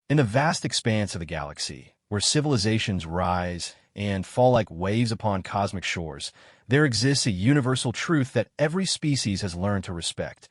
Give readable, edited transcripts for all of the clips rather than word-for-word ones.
In the vast expanse of the galaxy, where civilizations rise and fall like waves upon cosmic shores, there exists a universal truth that every species has learned to respect.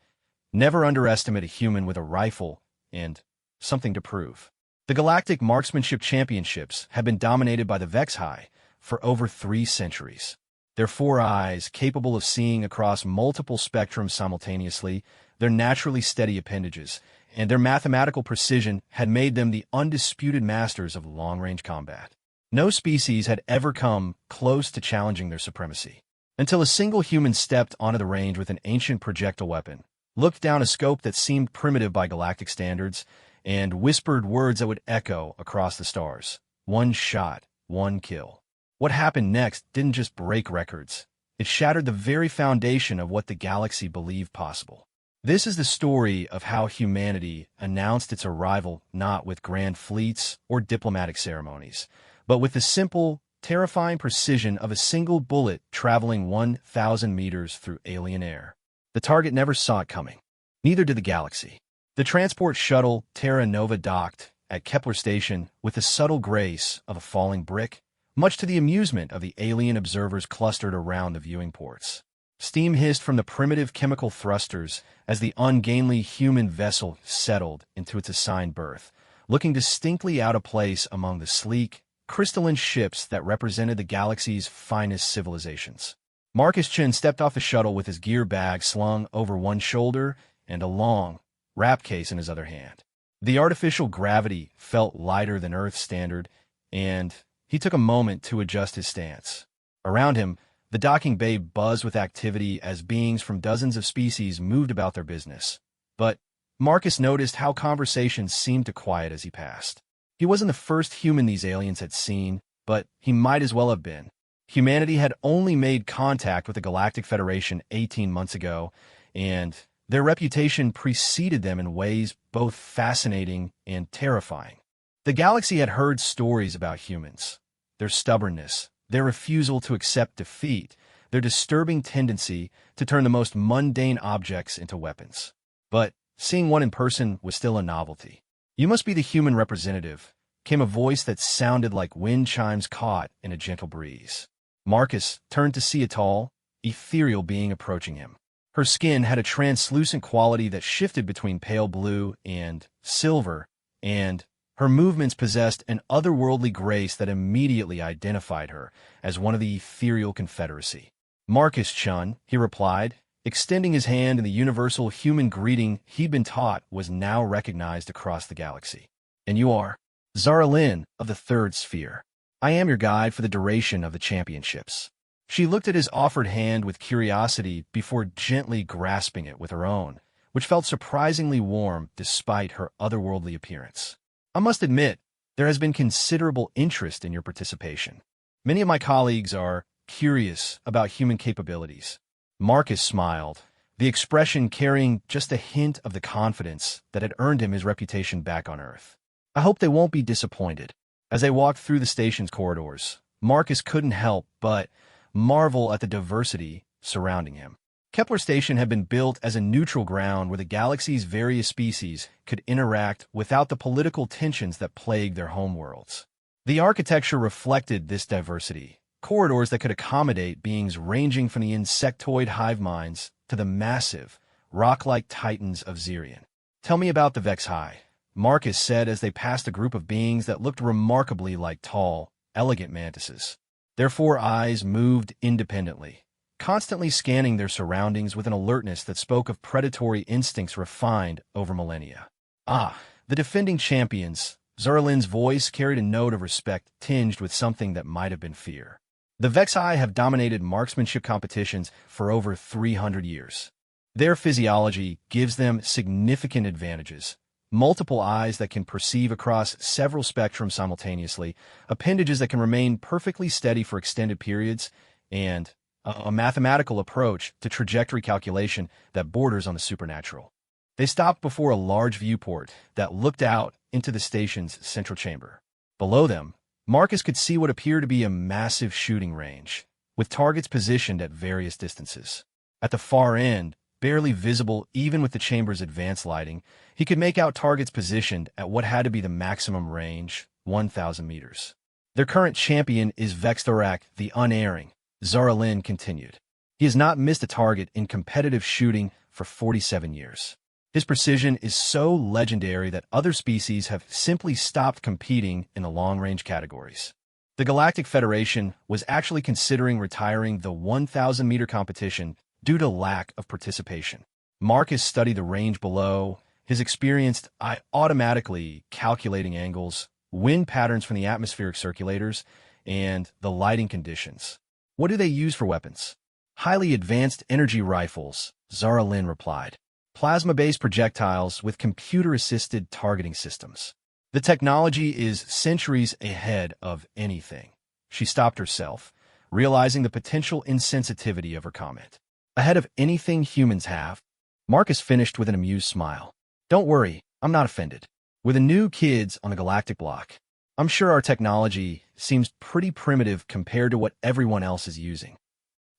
Never underestimate a human with a rifle and something to prove. The Galactic Marksmanship Championships have been dominated by the HFY for over 3 centuries. Their 4 eyes, capable of seeing across multiple spectrums simultaneously, their naturally steady appendages, and their mathematical precision had made them the undisputed masters of long-range combat. No species had ever come close to challenging their supremacy, until a single human stepped onto the range with an ancient projectile weapon, looked down a scope that seemed primitive by galactic standards, and whispered words that would echo across the stars. 1 shot, 1 kill. What happened next didn't just break records. It shattered the very foundation of what the galaxy believed possible. This is the story of how humanity announced its arrival not with grand fleets or diplomatic ceremonies, but with the simple, terrifying precision of a single bullet traveling 1,000 meters through alien air. The target never saw it coming. Neither did the galaxy. The transport shuttle Terra Nova docked at Kepler Station with the subtle grace of a falling brick, much to the amusement of the alien observers clustered around the viewing ports. Steam hissed from the primitive chemical thrusters as the ungainly human vessel settled into its assigned berth, looking distinctly out of place among the sleek, crystalline ships that represented the galaxy's finest civilizations. Marcus Chin stepped off the shuttle with his gear bag slung over one shoulder and a long, wrap case in his other hand. The artificial gravity felt lighter than Earth's standard, and he took a moment to adjust his stance. Around him, the docking bay buzzed with activity as beings from dozens of species moved about their business. But Marcus noticed how conversations seemed to quiet as he passed. He wasn't the first human these aliens had seen, but he might as well have been. Humanity had only made contact with the Galactic Federation 18 months ago, and their reputation preceded them in ways both fascinating and terrifying. The galaxy had heard stories about humans, their stubbornness, their refusal to accept defeat, their disturbing tendency to turn the most mundane objects into weapons. But seeing one in person was still a novelty. "You must be the human representative," came a voice that sounded like wind chimes caught in a gentle breeze. Marcus turned to see a tall, ethereal being approaching him. Her skin had a translucent quality that shifted between pale blue and silver, and her movements possessed an otherworldly grace that immediately identified her as one of the ethereal confederacy. "Marcus Chun," he replied, extending his hand in the universal human greeting he'd been taught was now recognized across the galaxy. "And you are?" "Zara Lin of the Third Sphere. I am your guide for the duration of the championships." She looked at his offered hand with curiosity before gently grasping it with her own, which felt surprisingly warm despite her otherworldly appearance. "I must admit, there has been considerable interest in your participation. Many of my colleagues are curious about human capabilities." Marcus smiled, the expression carrying just a hint of the confidence that had earned him his reputation back on Earth. "I hope they won't be disappointed." As they walked through the station's corridors, Marcus couldn't help but marvel at the diversity surrounding him. Kepler Station had been built as a neutral ground where the galaxy's various species could interact without the political tensions that plagued their homeworlds. The architecture reflected this diversity, corridors that could accommodate beings ranging from the insectoid hive minds to the massive, rock-like titans of Zirion. "Tell me about the Vexhai," Marcus said as they passed a group of beings that looked remarkably like tall, elegant mantises. Their 4 eyes moved independently, constantly scanning their surroundings with an alertness that spoke of predatory instincts refined over millennia. "Ah, the defending champions." Zerlin's voice carried a note of respect tinged with something that might have been fear. "The Vexhai have dominated marksmanship competitions for over 300 years. Their physiology gives them significant advantages. Multiple eyes that can perceive across several spectrums simultaneously, appendages that can remain perfectly steady for extended periods, and a mathematical approach to trajectory calculation that borders on the supernatural." They stopped before a large viewport that looked out into the station's central chamber. Below them, Marcus could see what appeared to be a massive shooting range, with targets positioned at various distances. At the far end, barely visible even with the chamber's advanced lighting, he could make out targets positioned at what had to be the maximum range, 1,000 meters. Their current champion is Vexthorak the Unerring, Zara Lynn continued. He has not missed a target in competitive shooting for 47 years. His precision is so legendary that other species have simply stopped competing in the long-range categories. The Galactic Federation was actually considering retiring the 1,000-meter competition due to lack of participation. Marcus studied the range below, his experienced eye automatically calculating angles, wind patterns from the atmospheric circulators, and the lighting conditions. What do they use for weapons? Highly advanced energy rifles, Zara Lynn replied. Plasma-based projectiles with computer-assisted targeting systems. The technology is centuries ahead of anything. She stopped herself, realizing the potential insensitivity of her comment. Ahead of anything humans have. Marcus finished with an amused smile. Don't worry, I'm not offended. We're the new kids on the Galactic block. I'm sure our technology seems pretty primitive compared to what everyone else is using.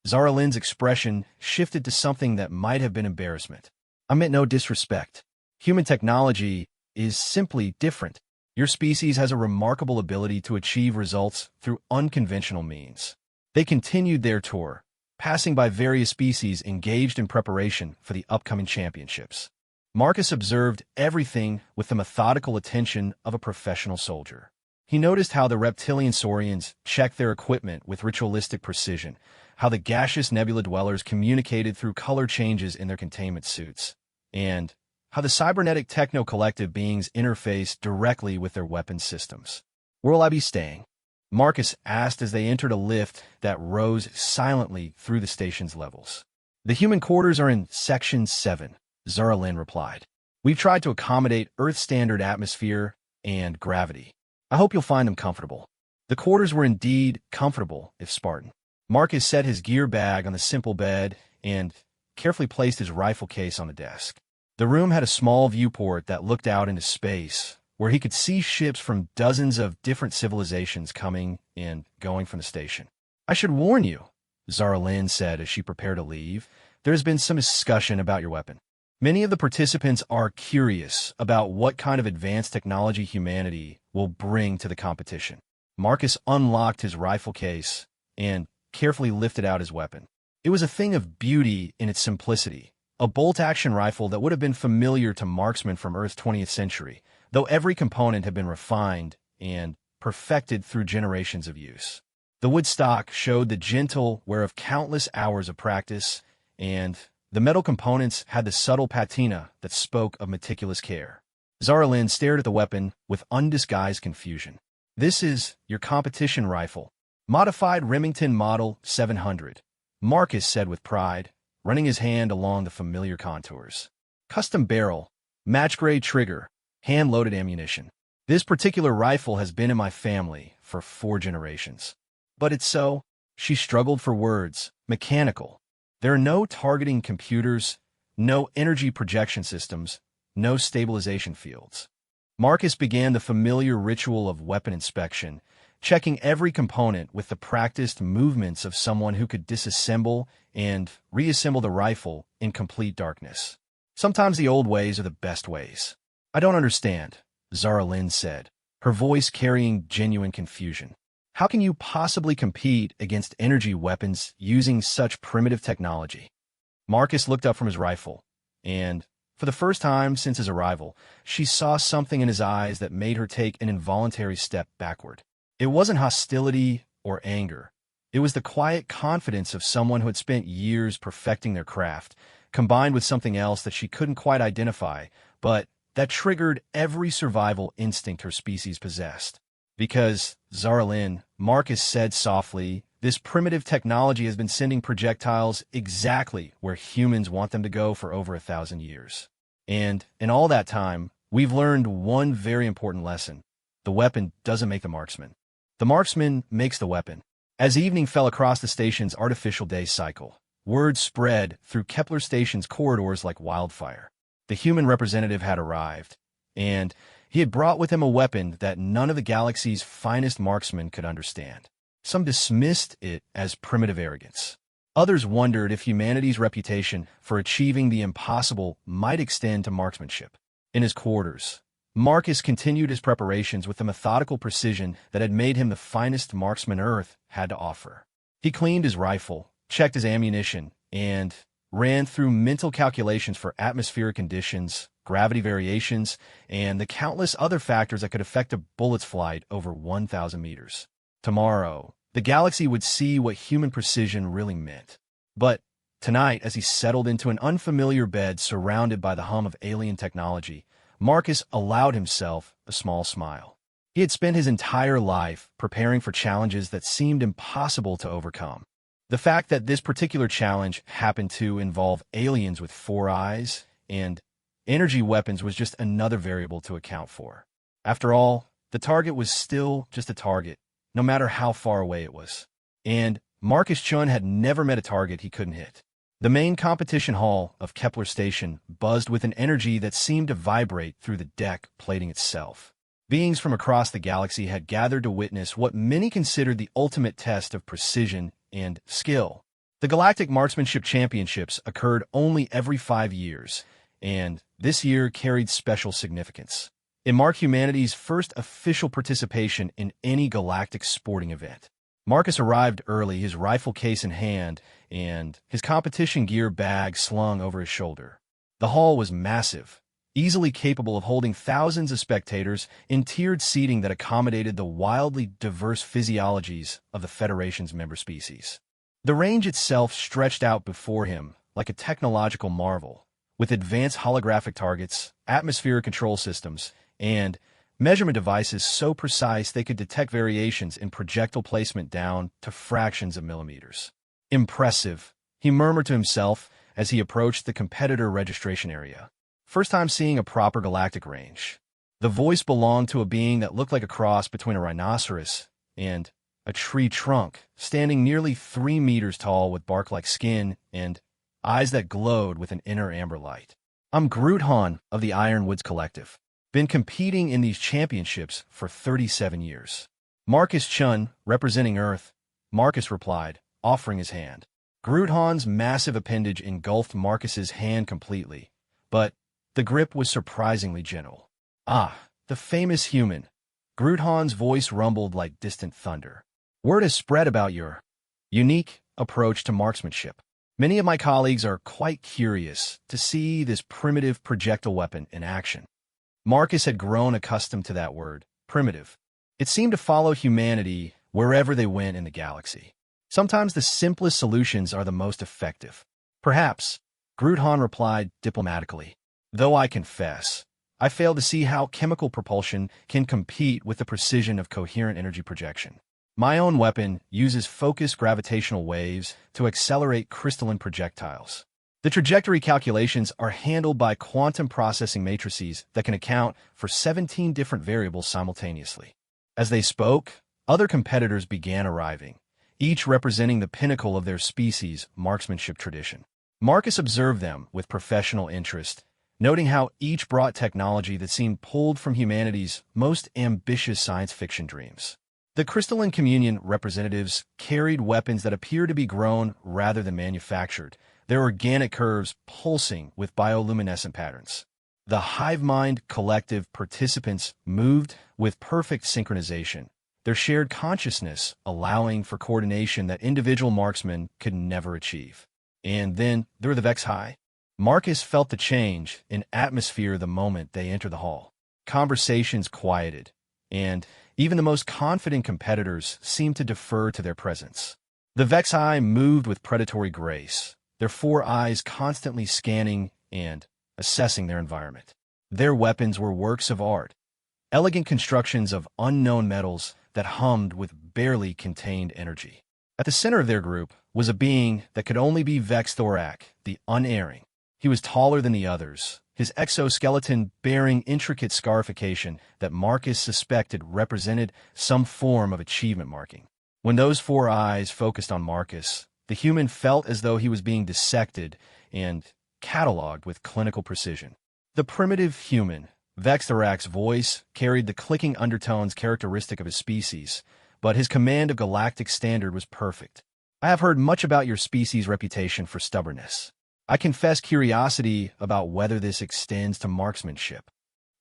Zara Lynn's expression shifted to something that might have been embarrassment. I meant no disrespect. Human technology is simply different. Your species has a remarkable ability to achieve results through unconventional means. They continued their tour, passing by various species engaged in preparation for the upcoming championships. Marcus observed everything with the methodical attention of a professional soldier. He noticed how the reptilian saurians checked their equipment with ritualistic precision, how the gaseous nebula dwellers communicated through color changes in their containment suits, and how the cybernetic techno-collective beings interface directly with their weapon systems. Where'll I be staying? Marcus asked as they entered a lift that rose silently through the station's levels. The human quarters are in Section 7, Zara Lynn replied. We've tried to accommodate Earth-standard atmosphere and gravity. I hope you'll find them comfortable. The quarters were indeed comfortable, if Spartan. Marcus set his gear bag on the simple bed and carefully placed his rifle case on the desk. The room had a small viewport that looked out into space, where he could see ships from dozens of different civilizations coming and going from the station. I should warn you, Zara Lynn said as she prepared to leave, there has been some discussion about your weapon. Many of the participants are curious about what kind of advanced technology humanity will bring to the competition. Marcus unlocked his rifle case and carefully lifted out his weapon. It was a thing of beauty in its simplicity, a bolt-action rifle that would have been familiar to marksmen from Earth's 20th century, though every component had been refined and perfected through generations of use. The wood stock showed the gentle wear of countless hours of practice, and the metal components had the subtle patina that spoke of meticulous care. Zara Lynn stared at the weapon with undisguised confusion. This is your competition rifle, modified Remington Model 700, Marcus said with pride, running his hand along the familiar contours. Custom barrel, match-grade trigger, hand-loaded ammunition. This particular rifle has been in my family for 4 generations. But it's so, she struggled for words, mechanical. There are no targeting computers, no energy projection systems, no stabilization fields. Marcus began the familiar ritual of weapon inspection, checking every component with the practiced movements of someone who could disassemble and reassemble the rifle in complete darkness. Sometimes the old ways are the best ways. I don't understand, Zara Lynn said, her voice carrying genuine confusion. How can you possibly compete against energy weapons using such primitive technology? Marcus looked up from his rifle, and, for the first time since his arrival, she saw something in his eyes that made her take an involuntary step backward. It wasn't hostility or anger. It was the quiet confidence of someone who had spent years perfecting their craft, combined with something else that she couldn't quite identify, but that triggered every survival instinct her species possessed. Because, Zara Lynn, Marcus said softly, this primitive technology has been sending projectiles exactly where humans want them to go for over 1,000 years. And, in all that time, we've learned one very important lesson. The weapon doesn't make the marksman. The marksman makes the weapon. As evening fell across the station's artificial day cycle, word spread through Kepler Station's corridors like wildfire. The human representative had arrived, and he had brought with him a weapon that none of the galaxy's finest marksmen could understand. Some dismissed it as primitive arrogance. Others wondered if humanity's reputation for achieving the impossible might extend to marksmanship. In his quarters, Marcus continued his preparations with the methodical precision that had made him the finest marksman Earth had to offer. He cleaned his rifle, checked his ammunition, and ran through mental calculations for atmospheric conditions, gravity variations, and the countless other factors that could affect a bullet's flight over 1,000 meters. Tomorrow, the galaxy would see what human precision really meant. But tonight, as he settled into an unfamiliar bed surrounded by the hum of alien technology, Marcus allowed himself a small smile. He had spent his entire life preparing for challenges that seemed impossible to overcome. The fact that this particular challenge happened to involve aliens with 4 eyes and energy weapons was just another variable to account for. After all, the target was still just a target, no matter how far away it was. And Marcus Chun had never met a target he couldn't hit. The main competition hall of Kepler Station buzzed with an energy that seemed to vibrate through the deck plating itself. Beings from across the galaxy had gathered to witness what many considered the ultimate test of precision and skill. The Galactic Marksmanship Championships occurred only every 5 years, and this year carried special significance. It marked humanity's first official participation in any galactic sporting event. Marcus arrived early, his rifle case in hand, and his competition gear bag slung over his shoulder. The hall was massive, easily capable of holding thousands of spectators in tiered seating that accommodated the wildly diverse physiologies of the Federation's member species. The range itself stretched out before him like a technological marvel, with advanced holographic targets, atmospheric control systems, and measurement devices so precise they could detect variations in projectile placement down to fractions of millimeters. Impressive, he murmured to himself as he approached the competitor registration area. First time seeing a proper galactic range. The voice belonged to a being that looked like a cross between a rhinoceros and a tree trunk, standing nearly 3 meters tall with bark-like skin and eyes that glowed with an inner amber light. I'm Groot Han of the Ironwoods Collective. Been competing in these championships for 37 years. Marcus Chun, representing Earth, Marcus replied, offering his hand. Groot Han's massive appendage engulfed Marcus's hand completely, but the grip was surprisingly gentle. Ah, the famous human. Groot Han's voice rumbled like distant thunder. Word has spread about your unique approach to marksmanship. Many of my colleagues are quite curious to see this primitive projectile weapon in action. Marcus had grown accustomed to that word, primitive. It seemed to follow humanity wherever they went in the galaxy. Sometimes the simplest solutions are the most effective. Perhaps, Groot Han replied diplomatically. Though I confess, I fail to see how chemical propulsion can compete with the precision of coherent energy projection. My own weapon uses focused gravitational waves to accelerate crystalline projectiles. The trajectory calculations are handled by quantum processing matrices that can account for 17 different variables simultaneously. As they spoke, other competitors began arriving, each representing the pinnacle of their species' marksmanship tradition. Marcus observed them with professional interest, noting how each brought technology that seemed pulled from humanity's most ambitious science fiction dreams. The Crystalline Communion representatives carried weapons that appeared to be grown rather than manufactured, their organic curves pulsing with bioluminescent patterns. The Hive Mind Collective participants moved with perfect synchronization, their shared consciousness allowing for coordination that individual marksmen could never achieve. And then there were the Vex High. Marcus felt the change in atmosphere the moment they entered the hall. Conversations quieted, and even the most confident competitors seemed to defer to their presence. The Vex High moved with predatory grace, their 4 eyes constantly scanning and assessing their environment. Their weapons were works of art, elegant constructions of unknown metals that hummed with barely contained energy. At the center of their group was a being that could only be Vex Thorak, the Unerring. He was taller than the others, his exoskeleton bearing intricate scarification that Marcus suspected represented some form of achievement marking. When those 4 eyes focused on Marcus, the human felt as though he was being dissected and cataloged with clinical precision. The primitive human, Vex Thorak's voice carried the clicking undertones characteristic of his species, but his command of galactic standard was perfect. I have heard much about your species' reputation for stubbornness. I confess curiosity about whether this extends to marksmanship.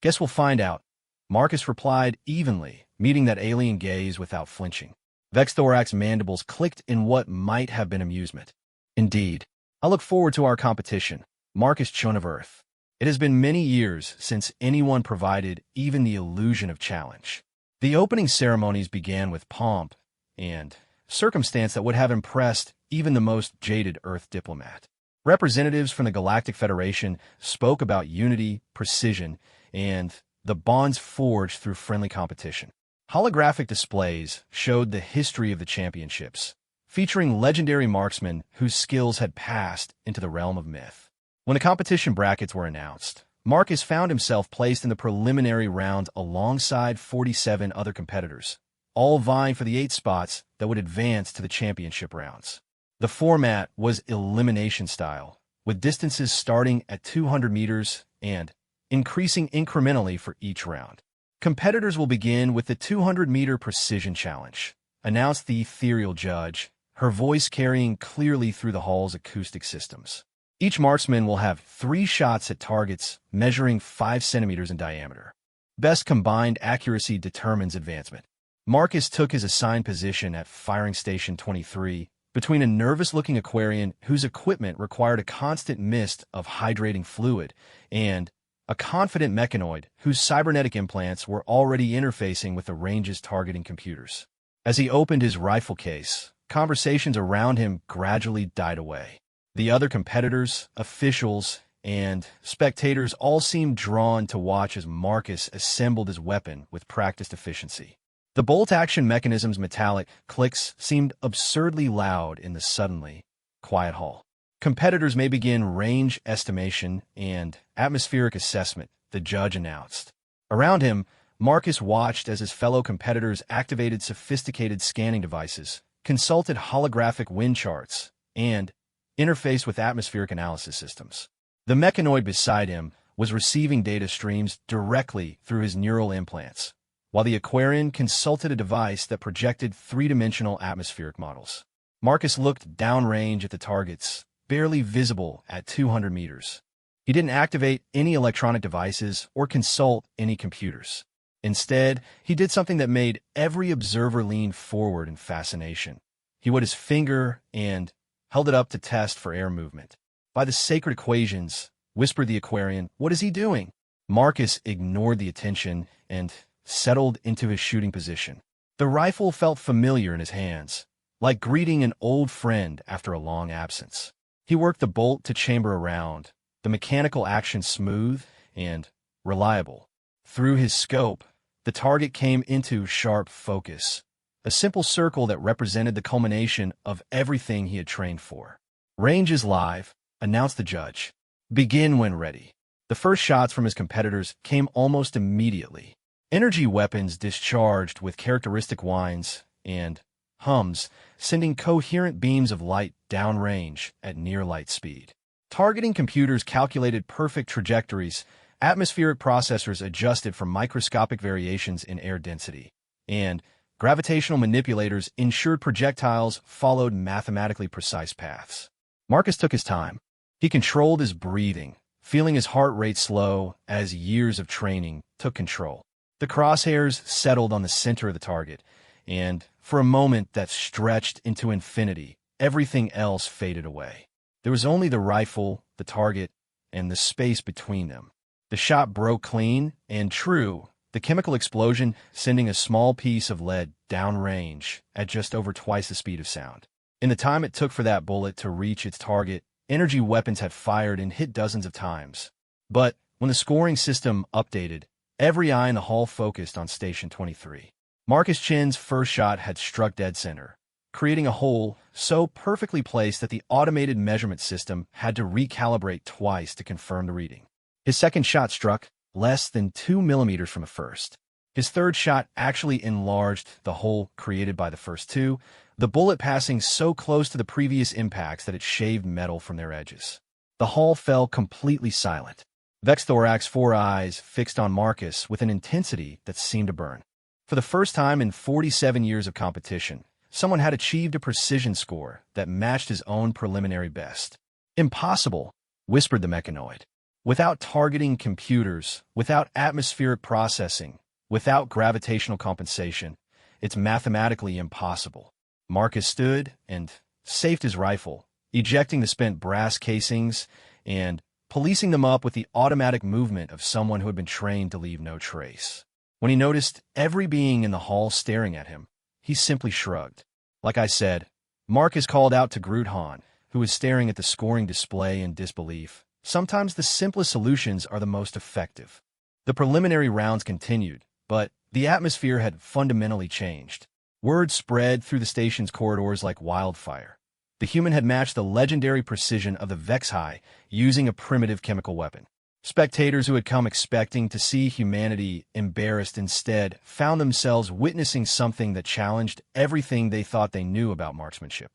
Guess we'll find out. Marcus replied evenly, meeting that alien gaze without flinching. Vexthorak's mandibles clicked in what might have been amusement. Indeed. I look forward to our competition, Marcus Chun of Earth. It has been many years since anyone provided even the illusion of challenge. The opening ceremonies began with pomp and circumstance that would have impressed even the most jaded Earth diplomat. Representatives from the Galactic Federation spoke about unity, precision, and the bonds forged through friendly competition. Holographic displays showed the history of the championships, featuring legendary marksmen whose skills had passed into the realm of myth. When the competition brackets were announced, Marcus found himself placed in the preliminary round alongside 47 other competitors, all vying for the 8 spots that would advance to the championship rounds. The format was elimination style, with distances starting at 200 meters and increasing incrementally for each round. Competitors will begin with the 200-meter precision challenge, announced the ethereal judge, her voice carrying clearly through the hall's acoustic systems. Each marksman will have 3 shots at targets measuring 5 centimeters in diameter. Best combined accuracy determines advancement. Marcus took his assigned position at firing station 23, between a nervous-looking Aquarian whose equipment required a constant mist of hydrating fluid and a confident mechanoid whose cybernetic implants were already interfacing with the range's targeting computers. As he opened his rifle case, conversations around him gradually died away. The other competitors, officials, and spectators all seemed drawn to watch as Marcus assembled his weapon with practiced efficiency. The bolt-action mechanism's metallic clicks seemed absurdly loud in the suddenly quiet hall. Competitors may begin range estimation and atmospheric assessment, the judge announced. Around him, Marcus watched as his fellow competitors activated sophisticated scanning devices, consulted holographic wind charts, and interfaced with atmospheric analysis systems. The mechanoid beside him was receiving data streams directly through his neural implants, while the Aquarian consulted a device that projected 3-dimensional atmospheric models. Marcus looked downrange at the targets, barely visible at 200 meters. He didn't activate any electronic devices or consult any computers. Instead, he did something that made every observer lean forward in fascination. He wet his finger and held it up to test for air movement. By the sacred equations, whispered the Aquarian, what is he doing? Marcus ignored the attention and settled into his shooting position. The rifle felt familiar in his hands, like greeting an old friend after a long absence. He worked the bolt to chamber around, the mechanical action smooth and reliable. Through his scope, the target came into sharp focus, a simple circle that represented the culmination of everything he had trained for. Range is live, announced the judge. Begin when ready. The first shots from his competitors came almost immediately. Energy weapons discharged with characteristic whines and hums, sending coherent beams of light downrange at near light speed. Targeting computers calculated perfect trajectories, atmospheric processors adjusted for microscopic variations in air density, and gravitational manipulators ensured projectiles followed mathematically precise paths. Marcus took his time. He controlled his breathing, feeling his heart rate slow as years of training took control. The crosshairs settled on the center of the target, and for a moment that stretched into infinity, everything else faded away. There was only the rifle, the target, and the space between them. The shot broke clean and true, the chemical explosion sending a small piece of lead downrange at just over twice the speed of sound. In the time it took for that bullet to reach its target, energy weapons had fired and hit dozens of times. But when the scoring system updated, every eye in the hall focused on Station 23. Marcus Chin's first shot had struck dead center, creating a hole so perfectly placed that the automated measurement system had to recalibrate twice to confirm the reading. His second shot struck less than 2 millimeters from the first. His third shot actually enlarged the hole created by the first two, the bullet passing so close to the previous impacts that it shaved metal from their edges. The hall fell completely silent. Vexthorak's 4 eyes fixed on Marcus with an intensity that seemed to burn. For the first time in 47 years of competition, someone had achieved a precision score that matched his own preliminary best. Impossible, whispered the mechanoid. Without targeting computers, without atmospheric processing, without gravitational compensation, it's mathematically impossible. Marcus stood and safed his rifle, ejecting the spent brass casings and policing them up with the automatic movement of someone who had been trained to leave no trace. When he noticed every being in the hall staring at him, he simply shrugged. Like I said, Marcus called out to Groothan, who was staring at the scoring display in disbelief. Sometimes the simplest solutions are the most effective. The preliminary rounds continued, but the atmosphere had fundamentally changed. Word spread through the station's corridors like wildfire. The human had matched the legendary precision of the Vexhai using a primitive chemical weapon. Spectators who had come expecting to see humanity embarrassed instead found themselves witnessing something that challenged everything they thought they knew about marksmanship.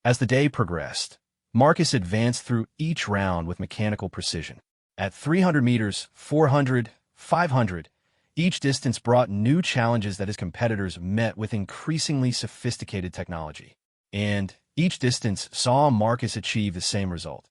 As the day progressed, Marcus advanced through each round with mechanical precision. At 300 meters, 400, 500, each distance brought new challenges that his competitors met with increasingly sophisticated technology. And each distance saw Marcus achieve the same result.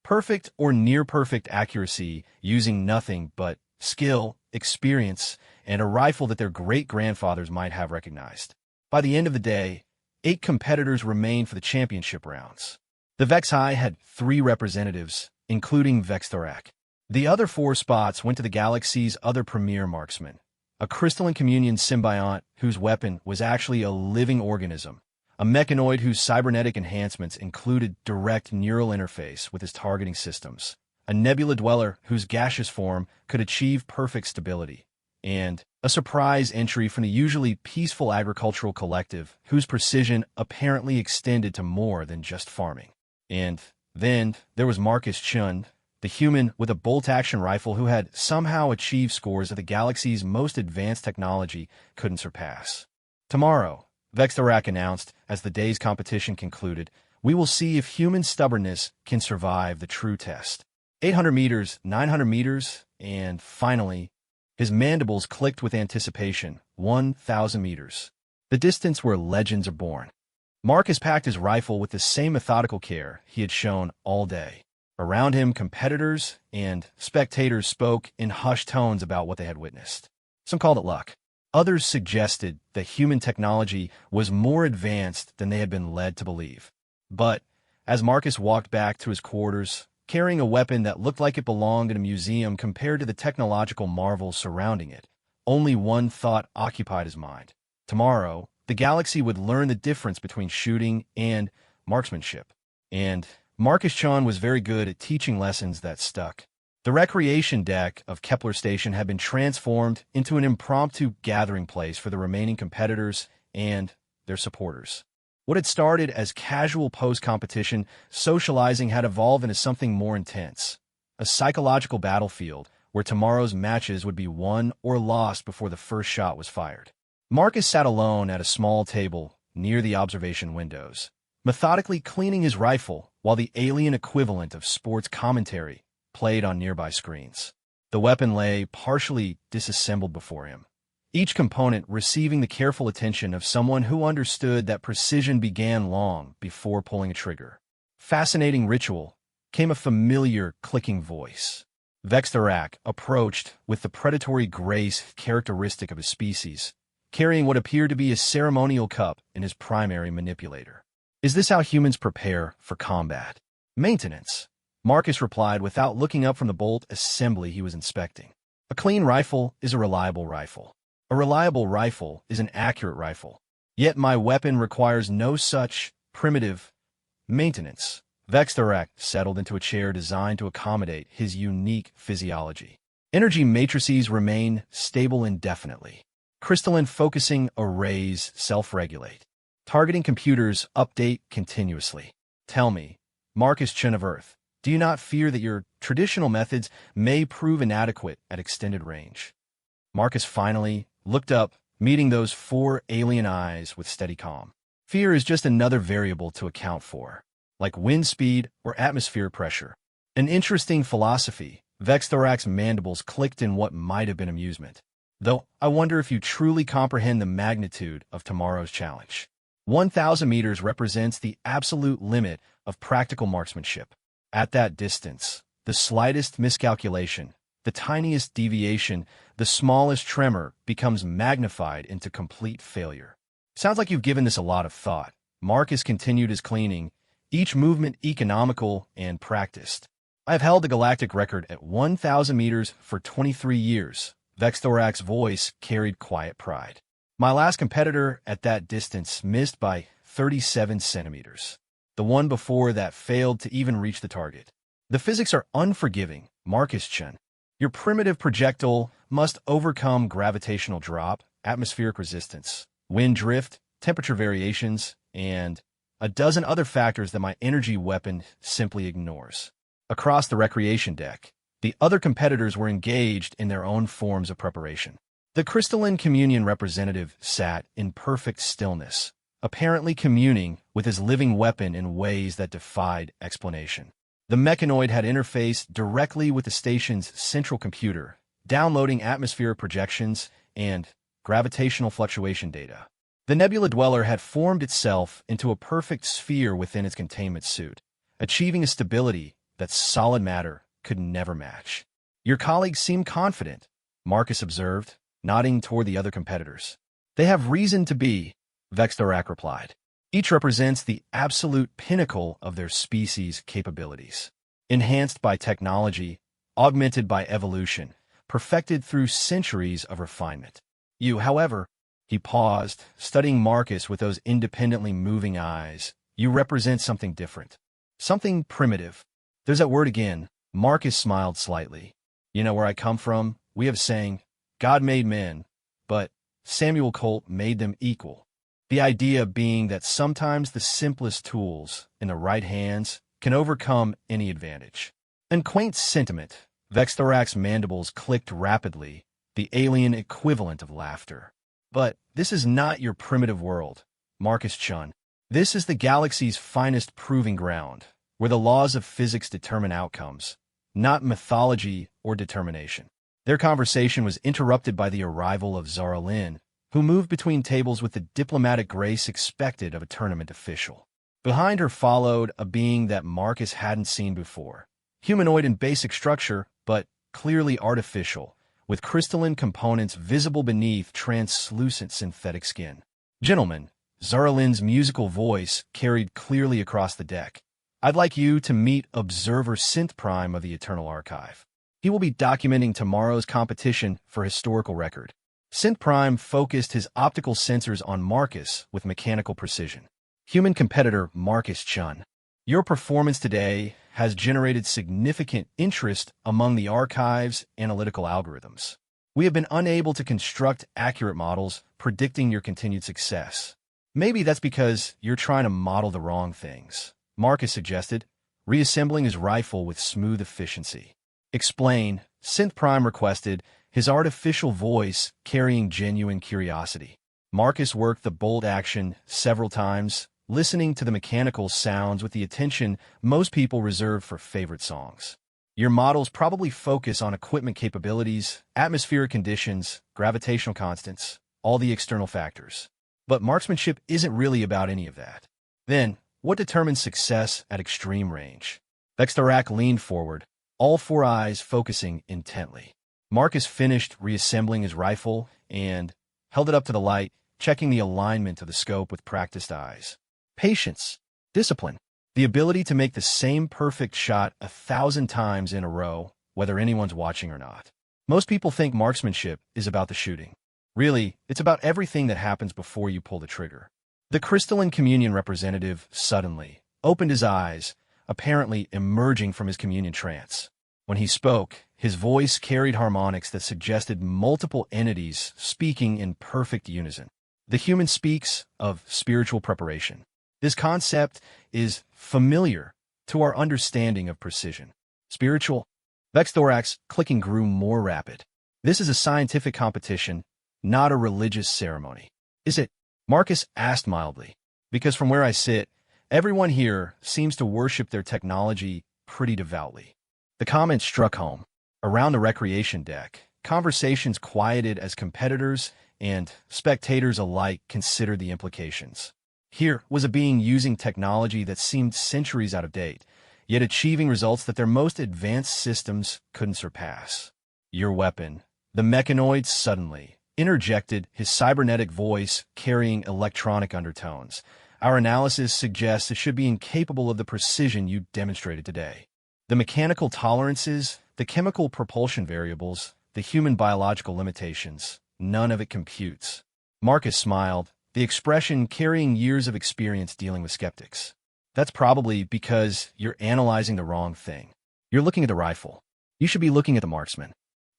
Perfect or near-perfect accuracy using nothing but skill, experience, and a rifle that their great-grandfathers might have recognized. By the end of the day, 8 competitors remained for the championship rounds. The Vexhai had 3 representatives, including Vexthorak. The other 4 spots went to the galaxy's other premier marksman, a crystalline communion symbiont whose weapon was actually a living organism, a mechanoid whose cybernetic enhancements included direct neural interface with his targeting systems, a nebula dweller whose gaseous form could achieve perfect stability, and a surprise entry from the usually peaceful agricultural collective whose precision apparently extended to more than just farming. And then there was Marcus Chun, the human with a bolt-action rifle who had somehow achieved scores that the galaxy's most advanced technology couldn't surpass. Tomorrow, Vexthorak announced, as the day's competition concluded, we will see if human stubbornness can survive the true test. 800 meters, 900 meters, and finally, his mandibles clicked with anticipation, 1,000 meters. The distance where legends are born. Marcus packed his rifle with the same methodical care he had shown all day. Around him, competitors and spectators spoke in hushed tones about what they had witnessed. Some called it luck. Others suggested that human technology was more advanced than they had been led to believe. But as Marcus walked back to his quarters, carrying a weapon that looked like it belonged in a museum compared to the technological marvels surrounding it, only one thought occupied his mind. Tomorrow, the galaxy would learn the difference between shooting and marksmanship. And Marcus Chun was very good at teaching lessons that stuck. The recreation deck of Kepler Station had been transformed into an impromptu gathering place for the remaining competitors and their supporters. What had started as casual post-competition socializing had evolved into something more intense, a psychological battlefield where tomorrow's matches would be won or lost before the first shot was fired. Marcus sat alone at a small table near the observation windows, methodically cleaning his rifle while the alien equivalent of sports commentary played on nearby screens. The weapon lay partially disassembled before him, each component receiving the careful attention of someone who understood that precision began long before pulling a trigger. Fascinating ritual, came a familiar clicking voice. Vexthorak approached with the predatory grace characteristic of his species, carrying what appeared to be a ceremonial cup in his primary manipulator. Is this how humans prepare for combat? Maintenance, Marcus replied without looking up from the bolt assembly he was inspecting. A clean rifle is a reliable rifle. A reliable rifle is an accurate rifle. Yet my weapon requires no such primitive maintenance. Vexthorak settled into a chair designed to accommodate his unique physiology. Energy matrices remain stable indefinitely. Crystalline focusing arrays self-regulate. Targeting computers update continuously. Tell me, Marcus Chun of Earth, do you not fear that your traditional methods may prove inadequate at extended range? Marcus finally looked up, meeting those 4 alien eyes with steady calm. Fear is just another variable to account for, like wind speed or atmospheric pressure. An interesting philosophy. Vexthorak's mandibles clicked in what might have been amusement. Though I wonder if you truly comprehend the magnitude of tomorrow's challenge. 1,000 meters represents the absolute limit of practical marksmanship. At that distance, the slightest miscalculation, the tiniest deviation, the smallest tremor becomes magnified into complete failure. Sounds like you've given this a lot of thought. Marcus continued his cleaning, each movement economical and practiced. I have held the galactic record at 1,000 meters for 23 years. Vexthorak's voice carried quiet pride. My last competitor at that distance missed by 37 centimeters. The one before that failed to even reach the target. The physics are unforgiving, Marcus-chan. Your primitive projectile must overcome gravitational drop, atmospheric resistance, wind drift, temperature variations, and a dozen other factors that my energy weapon simply ignores. Across the recreation deck, the other competitors were engaged in their own forms of preparation. The crystalline communion representative sat in perfect stillness, apparently communing with his living weapon in ways that defied explanation. The mechanoid had interfaced directly with the station's central computer, downloading atmospheric projections and gravitational fluctuation data. The nebula dweller had formed itself into a perfect sphere within its containment suit, achieving a stability that solid matter could never match. Your colleagues seem confident, Marcus observed, nodding toward the other competitors. They have reason to be, Vexthorak replied. Each represents the absolute pinnacle of their species' capabilities. Enhanced by technology, augmented by evolution, perfected through centuries of refinement. You, however, he paused, studying Marcus with those independently moving eyes. You represent something different. Something primitive. There's that word again. Marcus smiled slightly. You know where I come from? We have a saying, God made men, but Samuel Colt made them equal. The idea being that sometimes the simplest tools, in the right hands, can overcome any advantage. An quaint sentiment. Vexthorak's mandibles clicked rapidly, the alien equivalent of laughter. But this is not your primitive world, Marcus-chan. This is the galaxy's finest proving ground, where the laws of physics determine outcomes, not mythology or determination. Their conversation was interrupted by the arrival of Zara Lynn, who moved between tables with the diplomatic grace expected of a tournament official. Behind her followed a being that Marcus hadn't seen before. Humanoid in basic structure, but clearly artificial, with crystalline components visible beneath translucent synthetic skin. Gentlemen, Zara Lynn's musical voice carried clearly across the deck. I'd like you to meet Observer Synth Prime of the Eternal Archive. He will be documenting tomorrow's competition for historical record. Synth Prime focused his optical sensors on Marcus with mechanical precision. Human competitor Marcus-chan, your performance today has generated significant interest among the archive's analytical algorithms. We have been unable to construct accurate models predicting your continued success. Maybe that's because you're trying to model the wrong things, Marcus suggested, reassembling his rifle with smooth efficiency. Explain, Synth Prime requested, his artificial voice carrying genuine curiosity. Marcus worked the bolt action several times, listening to the mechanical sounds with the attention most people reserve for favorite songs. Your models probably focus on equipment capabilities, atmospheric conditions, gravitational constants, all the external factors. But marksmanship isn't really about any of that. Then, what determines success at extreme range? Vexthorak leaned forward, all four eyes focusing intently. Marcus finished reassembling his rifle and held it up to the light, checking the alignment of the scope with practiced eyes. Patience, discipline, the ability to make the same perfect shot 1,000 times in a row, whether anyone's watching or not. Most people think marksmanship is about the shooting. Really, it's about everything that happens before you pull the trigger. The crystalline communion representative suddenly opened his eyes, apparently emerging from his communion trance. When he spoke, his voice carried harmonics that suggested multiple entities speaking in perfect unison. The human speaks of spiritual preparation. This concept is familiar to our understanding of precision. Spiritual? Vexthorak's clicking grew more rapid. This is a scientific competition, not a religious ceremony. Is it? Marcus asked mildly. Because from where I sit, everyone here seems to worship their technology pretty devoutly. The comment struck home. Around the recreation deck, conversations quieted as competitors and spectators alike considered the implications. Here was a being using technology that seemed centuries out of date, yet achieving results that their most advanced systems couldn't surpass. Your weapon. The mechanoid suddenly interjected, his cybernetic voice carrying electronic undertones. Our analysis suggests it should be incapable of the precision you demonstrated today. The mechanical tolerances, the chemical propulsion variables, the human biological limitations, none of it computes. Marcus smiled, the expression carrying years of experience dealing with skeptics. That's probably because you're analyzing the wrong thing. You're looking at the rifle. You should be looking at the Marksman.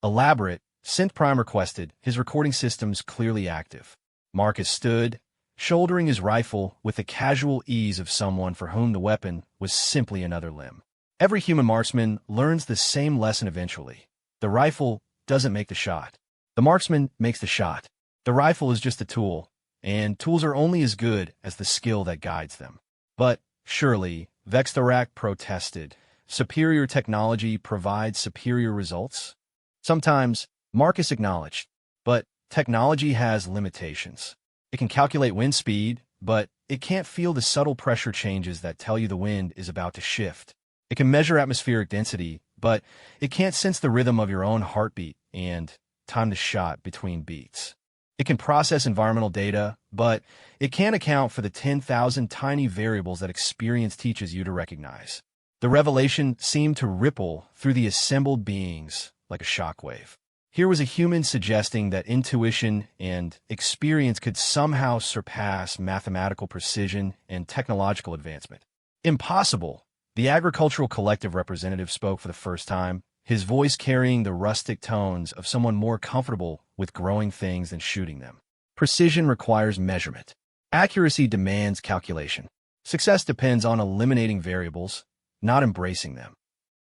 Elaborate, Synth Prime requested, his recording systems clearly active. Marcus stood, shouldering his rifle with the casual ease of someone for whom the weapon was simply another limb. Every human marksman learns the same lesson eventually. The rifle doesn't make the shot. The marksman makes the shot. The rifle is just a tool, and tools are only as good as the skill that guides them. But, surely, Vexthorak protested, superior technology provides superior results? Sometimes, Marcus acknowledged, but technology has limitations. It can calculate wind speed, but it can't feel the subtle pressure changes that tell you the wind is about to shift. It can measure atmospheric density, but it can't sense the rhythm of your own heartbeat and time the shot between beats. It can process environmental data, but it can't account for the 10,000 tiny variables that experience teaches you to recognize. The revelation seemed to ripple through the assembled beings like a shockwave. Here was a human suggesting that intuition and experience could somehow surpass mathematical precision and technological advancement. Impossible! The agricultural collective representative spoke for the first time, his voice carrying the rustic tones of someone more comfortable with growing things than shooting them. Precision requires measurement. Accuracy demands calculation. Success depends on eliminating variables, not embracing them.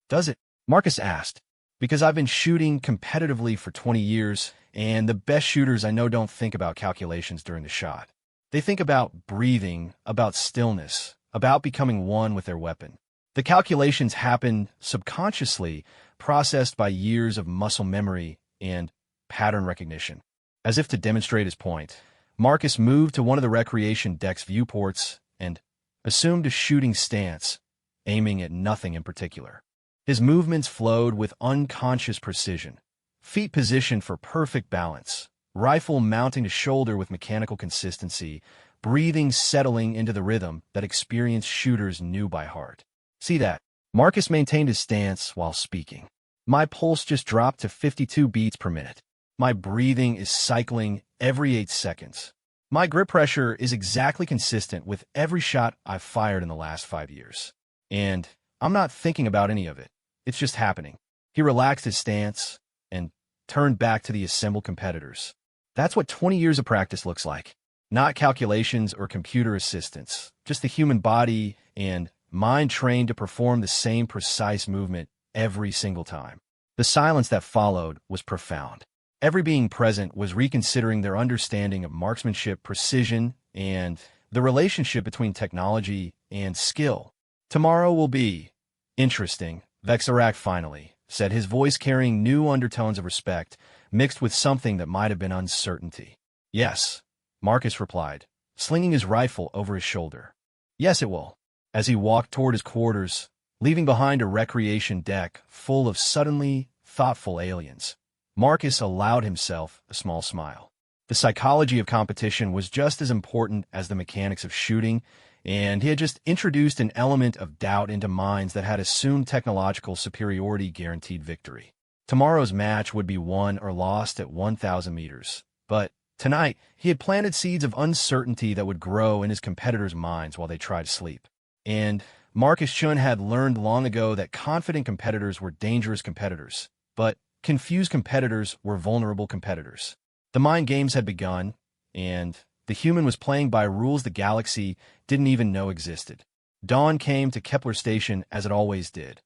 Does it? Marcus asked. Because I've been shooting competitively for 20 years, and the best shooters I know don't think about calculations during the shot. They think about breathing, about stillness, about becoming one with their weapon. The calculations happen subconsciously, processed by years of muscle memory and pattern recognition. As if to demonstrate his point, Marcus moved to one of the recreation deck's viewports and assumed a shooting stance, aiming at nothing in particular. His movements flowed with unconscious precision, feet positioned for perfect balance, rifle mounting to shoulder with mechanical consistency, breathing settling into the rhythm that experienced shooters knew by heart. See that? Marcus maintained his stance while speaking. My pulse just dropped to 52 beats per minute. My breathing is cycling every 8 seconds. My grip pressure is exactly consistent with every shot I've fired in the last 5 years. And I'm not thinking about any of it. It's just happening. He relaxed his stance and turned back to the assembled competitors. That's what 20 years of practice looks like. Not calculations or computer assistance, just the human body and mind trained to perform the same precise movement every single time. The silence that followed was profound. Every being present was reconsidering their understanding of marksmanship, precision, and the relationship between technology and skill. Tomorrow will be interesting, Vexthorak finally said, his voice carrying new undertones of respect, mixed with something that might have been uncertainty. Yes, Marcus replied, slinging his rifle over his shoulder. Yes, it will. As he walked toward his quarters, leaving behind a recreation deck full of suddenly thoughtful aliens, Marcus allowed himself a small smile. The psychology of competition was just as important as the mechanics of shooting, and he had just introduced an element of doubt into minds that had assumed technological superiority guaranteed victory. Tomorrow's match would be won or lost at 1,000 meters, but tonight he had planted seeds of uncertainty that would grow in his competitors' minds while they tried to sleep. And Marcus Chun had learned long ago that confident competitors were dangerous competitors, but confused competitors were vulnerable competitors. The mind games had begun, and the human was playing by rules the galaxy didn't even know existed. Dawn came to Kepler Station as it always did,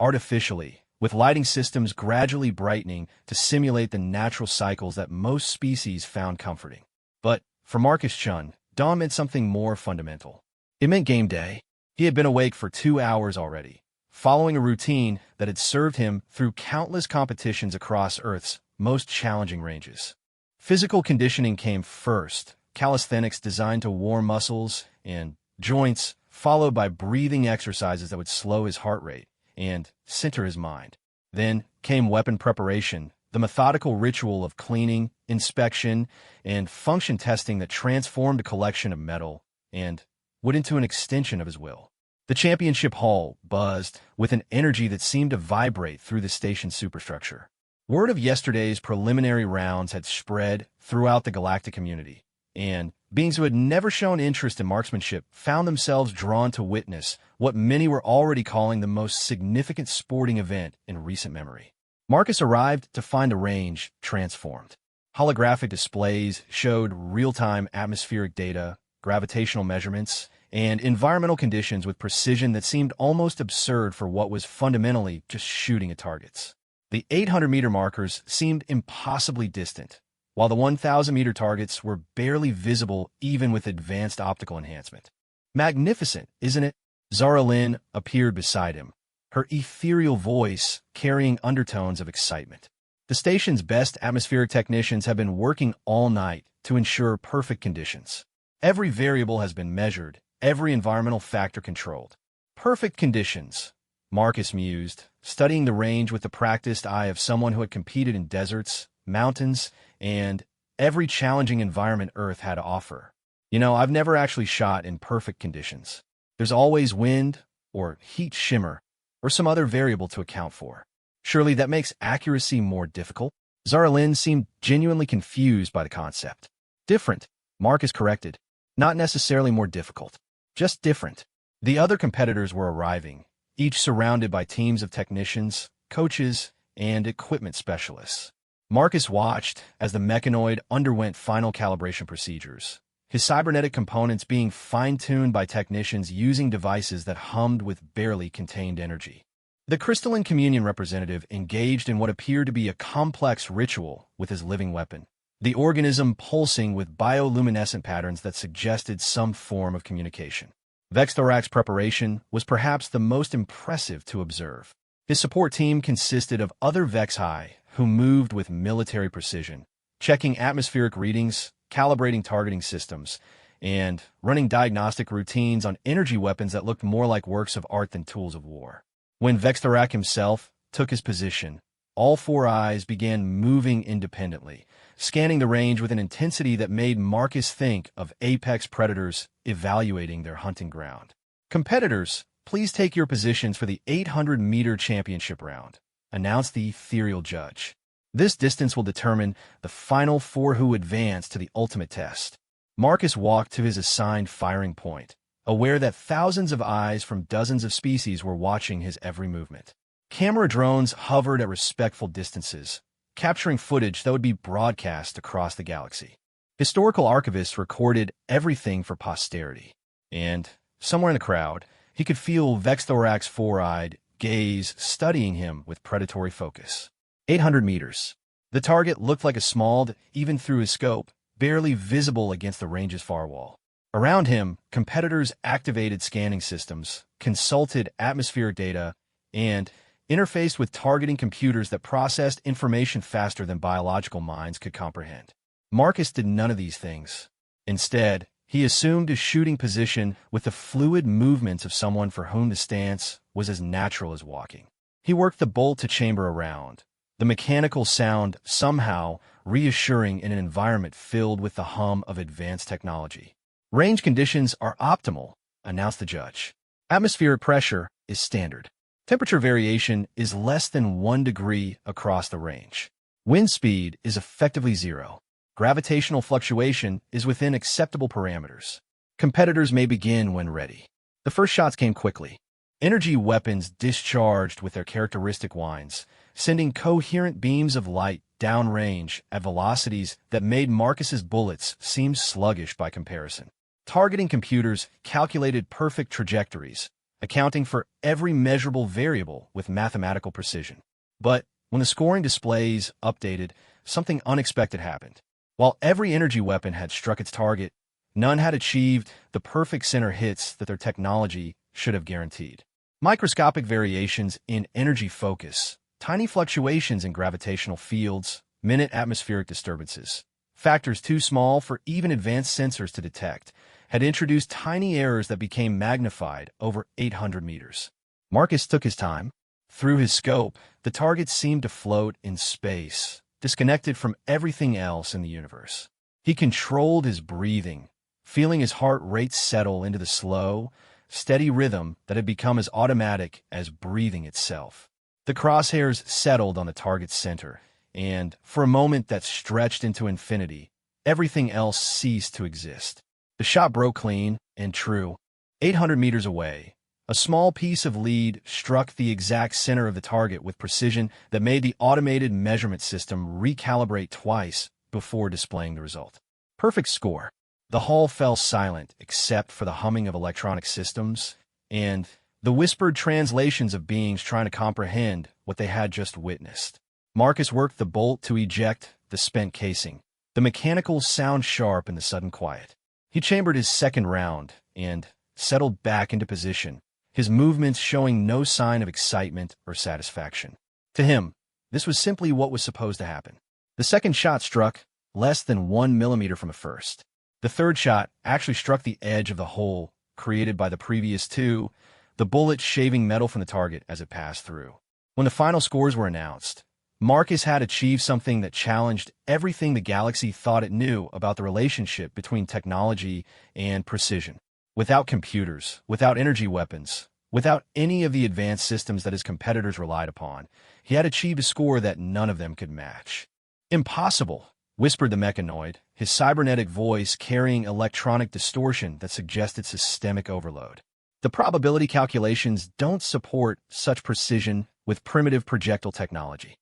artificially, with lighting systems gradually brightening to simulate the natural cycles that most species found comforting. But for Marcus Chun, dawn meant something more fundamental. It meant game day. He had been awake for 2 hours already, following a routine that had served him through countless competitions across Earth's most challenging ranges. Physical conditioning came first, calisthenics designed to warm muscles and joints, followed by breathing exercises that would slow his heart rate and center his mind. Then came weapon preparation, the methodical ritual of cleaning, inspection, and function testing that transformed a collection of metal and wood into an extension of his will. The championship hall buzzed with an energy that seemed to vibrate through the station's superstructure. Word of yesterday's preliminary rounds had spread throughout the Galactic community, and beings who had never shown interest in marksmanship found themselves drawn to witness what many were already calling the most significant sporting event in recent memory. Marcus arrived to find a range transformed. Holographic displays showed real-time atmospheric data, gravitational measurements, and environmental conditions with precision that seemed almost absurd for what was fundamentally just shooting at targets. The 800-meter markers seemed impossibly distant, while the 1,000-meter targets were barely visible even with advanced optical enhancement. Magnificent, isn't it? Zara Lynn appeared beside him, her ethereal voice carrying undertones of excitement. The station's best atmospheric technicians have been working all night to ensure perfect conditions. Every variable has been measured, every environmental factor controlled. Perfect conditions, Marcus mused, studying the range with the practiced eye of someone who had competed in deserts, mountains, and every challenging environment Earth had to offer. I've never actually shot in perfect conditions. There's always wind, or heat shimmer, or some other variable to account for. Surely that makes accuracy more difficult? Zara Lynn seemed genuinely confused by the concept. Different, Marcus corrected. Not necessarily more difficult, just different. The other competitors were arriving, each surrounded by teams of technicians, coaches, and equipment specialists. Marcus watched as the mechanoid underwent final calibration procedures, his cybernetic components being fine-tuned by technicians using devices that hummed with barely contained energy. The crystalline communion representative engaged in what appeared to be a complex ritual with his living weapon, the organism pulsing with bioluminescent patterns that suggested some form of communication. Vexthorak's preparation was perhaps the most impressive to observe. His support team consisted of other Vexhi who moved with military precision, checking atmospheric readings, calibrating targeting systems, and running diagnostic routines on energy weapons that looked more like works of art than tools of war. When Vexthorak himself took his position, all four eyes began moving independently, scanning the range with an intensity that made Marcus think of apex predators evaluating their hunting ground. Competitors, please take your positions for the 800-meter championship round, announced the ethereal judge. This distance will determine the final four who advance to the ultimate test. Marcus walked to his assigned firing point, aware that thousands of eyes from dozens of species were watching his every movement. Camera drones hovered at respectful distances, capturing footage that would be broadcast across the galaxy. Historical archivists recorded everything for posterity, and somewhere in the crowd, he could feel Vexthorak's four-eyed gaze studying him with predatory focus. 800 meters. The target looked like a small, even through his scope, barely visible against the range's far wall. Around him, competitors activated scanning systems, consulted atmospheric data, and interfaced with targeting computers that processed information faster than biological minds could comprehend. Marcus did none of these things. Instead, he assumed his shooting position with the fluid movements of someone for whom the stance was as natural as walking. He worked the bolt-to-chamber around, the mechanical sound somehow reassuring in an environment filled with the hum of advanced technology. Range conditions are optimal, announced the judge. Atmospheric pressure is standard. Temperature variation is less than 1 degree across the range. Wind speed is effectively zero. Gravitational fluctuation is within acceptable parameters. Competitors may begin when ready. The first shots came quickly. Energy weapons discharged with their characteristic whines, sending coherent beams of light downrange at velocities that made Marcus's bullets seem sluggish by comparison. Targeting computers calculated perfect trajectories, accounting for every measurable variable with mathematical precision. But when the scoring displays updated, something unexpected happened. While every energy weapon had struck its target, none had achieved the perfect center hits that their technology should have guaranteed. Microscopic variations in energy focus, tiny fluctuations in gravitational fields, minute atmospheric disturbances, factors too small for even advanced sensors to detect, had introduced tiny errors that became magnified over 800 meters. Marcus took his time. Through his scope, the target seemed to float in space, disconnected from everything else in the universe. He controlled his breathing, feeling his heart rate settle into the slow, steady rhythm that had become as automatic as breathing itself. The crosshairs settled on the target's center, and, for a moment that stretched into infinity, everything else ceased to exist. The shot broke clean and true. 800 meters away, a small piece of lead struck the exact center of the target with precision that made the automated measurement system recalibrate twice before displaying the result. Perfect score. The hall fell silent except for the humming of electronic systems and the whispered translations of beings trying to comprehend what they had just witnessed. Marcus worked the bolt to eject the spent casing, the mechanical sound sharp in the sudden quiet. He chambered his second round and settled back into position, his movements showing no sign of excitement or satisfaction. To him, this was simply what was supposed to happen. The second shot struck less than 1 millimeter from the first. The third shot actually struck the edge of the hole created by the previous two, the bullet shaving metal from the target as it passed through. When the final scores were announced, Marcus had achieved something that challenged everything the galaxy thought it knew about the relationship between technology and precision. Without computers, without energy weapons, without any of the advanced systems that his competitors relied upon, he had achieved a score that none of them could match. "Impossible," whispered the mechanoid, his cybernetic voice carrying electronic distortion that suggested systemic overload. "The probability calculations don't support such precision with primitive projectile technology."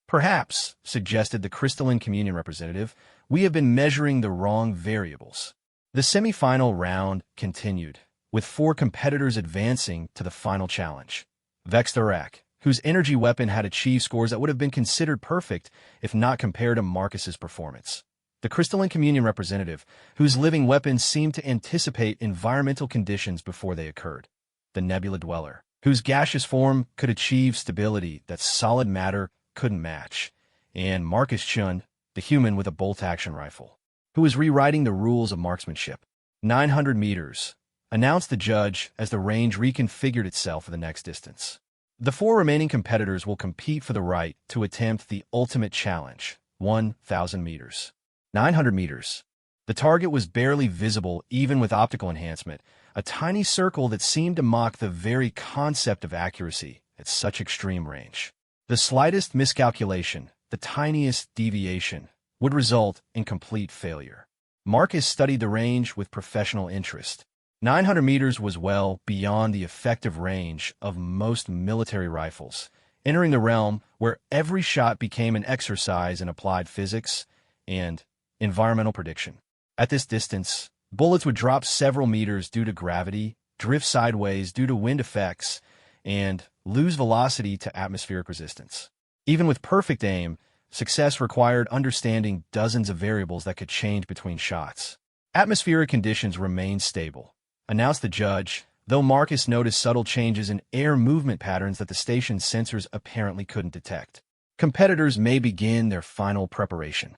"Perhaps," suggested the crystalline communion representative, "we have been measuring the wrong variables." The semifinal round continued, with 4 competitors advancing to the final challenge. Vexthorak, whose energy weapon had achieved scores that would have been considered perfect if not compared to Marcus's performance. The crystalline communion representative, whose living weapon seemed to anticipate environmental conditions before they occurred. The nebula dweller, whose gaseous form could achieve stability that solid matter couldn't match. And Marcus Chun, the human with a bolt-action rifle, who was rewriting the rules of marksmanship. 900 meters, announced the judge as the range reconfigured itself for the next distance. The 4 remaining competitors will compete for the right to attempt the ultimate challenge, 1,000 meters. 900 meters. The target was barely visible even with optical enhancement, a tiny circle that seemed to mock the very concept of accuracy at such extreme range. The slightest miscalculation, the tiniest deviation, would result in complete failure. Marcus studied the range with professional interest. 900 meters was well beyond the effective range of most military rifles, entering the realm where every shot became an exercise in applied physics and environmental prediction. At this distance, bullets would drop several meters due to gravity, drift sideways due to wind effects, and lose velocity to atmospheric resistance. Even with perfect aim, success required understanding dozens of variables that could change between shots. "Atmospheric conditions remain stable," announced the judge, though Marcus noticed subtle changes in air movement patterns that the station's sensors apparently couldn't detect. Competitors may begin their final preparation.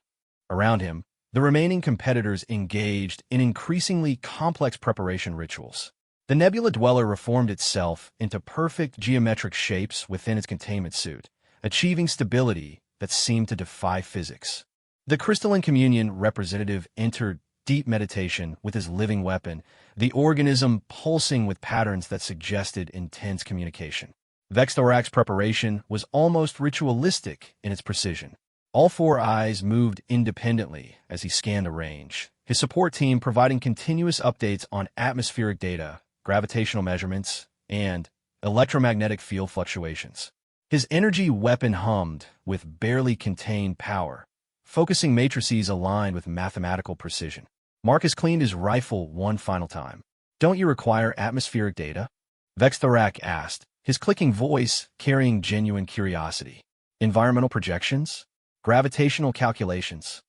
Around him, the remaining competitors engaged in increasingly complex preparation rituals. The nebula dweller reformed itself into perfect geometric shapes within its containment suit, achieving stability that seemed to defy physics. The crystalline communion representative entered deep meditation with his living weapon, the organism pulsing with patterns that suggested intense communication. Vexthorak's preparation was almost ritualistic in its precision. All 4 eyes moved independently as he scanned the range, his support team providing continuous updates on atmospheric data, gravitational measurements, and electromagnetic field fluctuations. His energy weapon hummed with barely contained power, focusing matrices aligned with mathematical precision. Marcus cleaned his rifle one final time. "Don't you require atmospheric data?" Vexthorak asked, his clicking voice carrying genuine curiosity. "Environmental projections? Gravitational calculations?"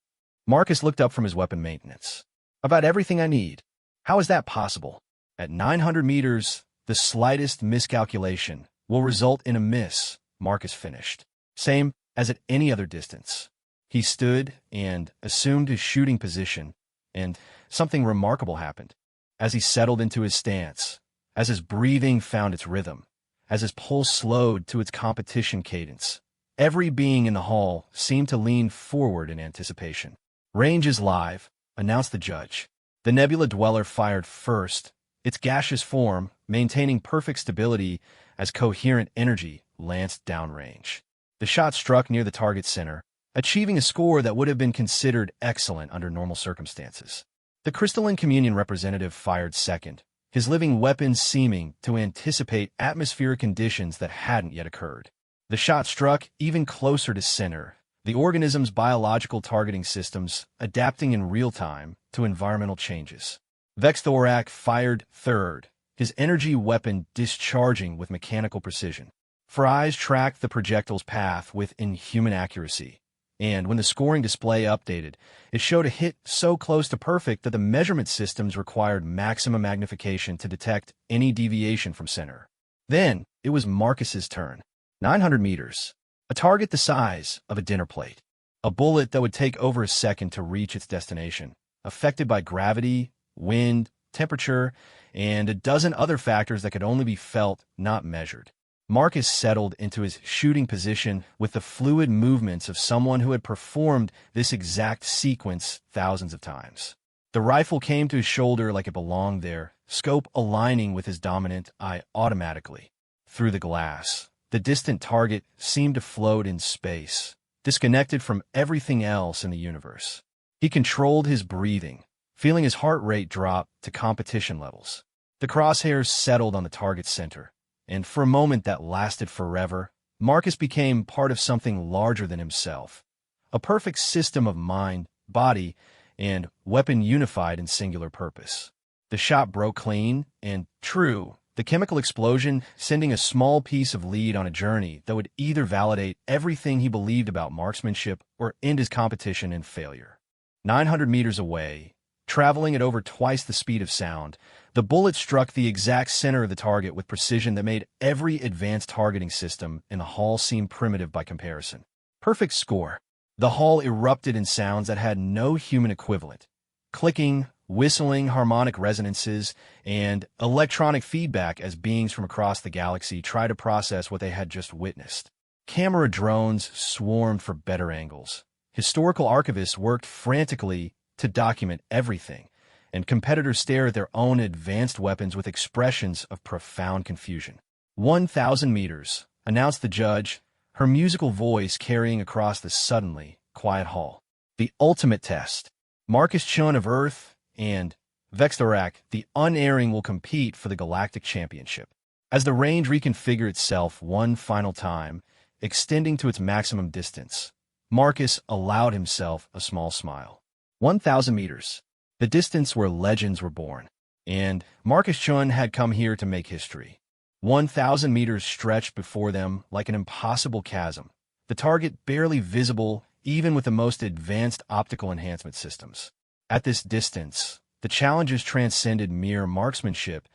Marcus looked up from his weapon maintenance. "About everything I need." "How is that possible?" "At 900 meters, the slightest miscalculation will result in a miss," Marcus finished. "Same as at any other distance." He stood and assumed his shooting position, and something remarkable happened. As he settled into his stance, as his breathing found its rhythm, as his pulse slowed to its competition cadence, every being in the hall seemed to lean forward in anticipation. "Range is live," announced the judge. The Nebula Dweller fired first, its gaseous form maintaining perfect stability as coherent energy lanced downrange. The shot struck near the target center, achieving a score that would have been considered excellent under normal circumstances. The Crystalline Communion representative fired second, his living weapon seeming to anticipate atmospheric conditions that hadn't yet occurred. The shot struck even closer to center, the organism's biological targeting systems adapting in real time to environmental changes. Vexthorak fired third, his energy weapon discharging with mechanical precision. Fry's tracked the projectile's path with inhuman accuracy, and when the scoring display updated, it showed a hit so close to perfect that the measurement systems required maximum magnification to detect any deviation from center. Then, it was Marcus's turn. 900 meters. A target the size of a dinner plate. A bullet that would take over a second to reach its destination, affected by gravity, wind, temperature, and a dozen other factors that could only be felt, not measured. Marcus settled into his shooting position with the fluid movements of someone who had performed this exact sequence thousands of times. The rifle came to his shoulder like it belonged there, scope aligning with his dominant eye automatically. Through the glass, the distant target seemed to float in space, disconnected from everything else in the universe. He controlled his breathing, feeling his heart rate drop to competition levels. The crosshairs settled on the target's center, and for a moment that lasted forever, Marcus became part of something larger than himself. A perfect system of mind, body, and weapon unified in singular purpose. The shot broke clean and true, the chemical explosion sending a small piece of lead on a journey that would either validate everything he believed about marksmanship or end his competition in failure. 900 meters away, traveling at over twice the speed of sound, the bullet struck the exact center of the target with precision that made every advanced targeting system in the hall seem primitive by comparison. Perfect score. The hall erupted in sounds that had no human equivalent. Clicking, whistling harmonic resonances, and electronic feedback as beings from across the galaxy tried to process what they had just witnessed. Camera drones swarmed for better angles. Historical archivists worked frantically to document everything, and competitors stared at their own advanced weapons with expressions of profound confusion. 1,000 meters, announced the judge, her musical voice carrying across the suddenly quiet hall. The ultimate test. Marcus Chun of Earth and Vexthorak, the unerring, will compete for the Galactic Championship. As the range reconfigured itself one final time, extending to its maximum distance, Marcus allowed himself a small smile. 1,000 meters. The distance where legends were born. And Marcus Chun had come here to make history. 1,000 meters stretched before them like an impossible chasm, the target barely visible even with the most advanced optical enhancement systems. At this distance, the challenges transcended mere marksmanship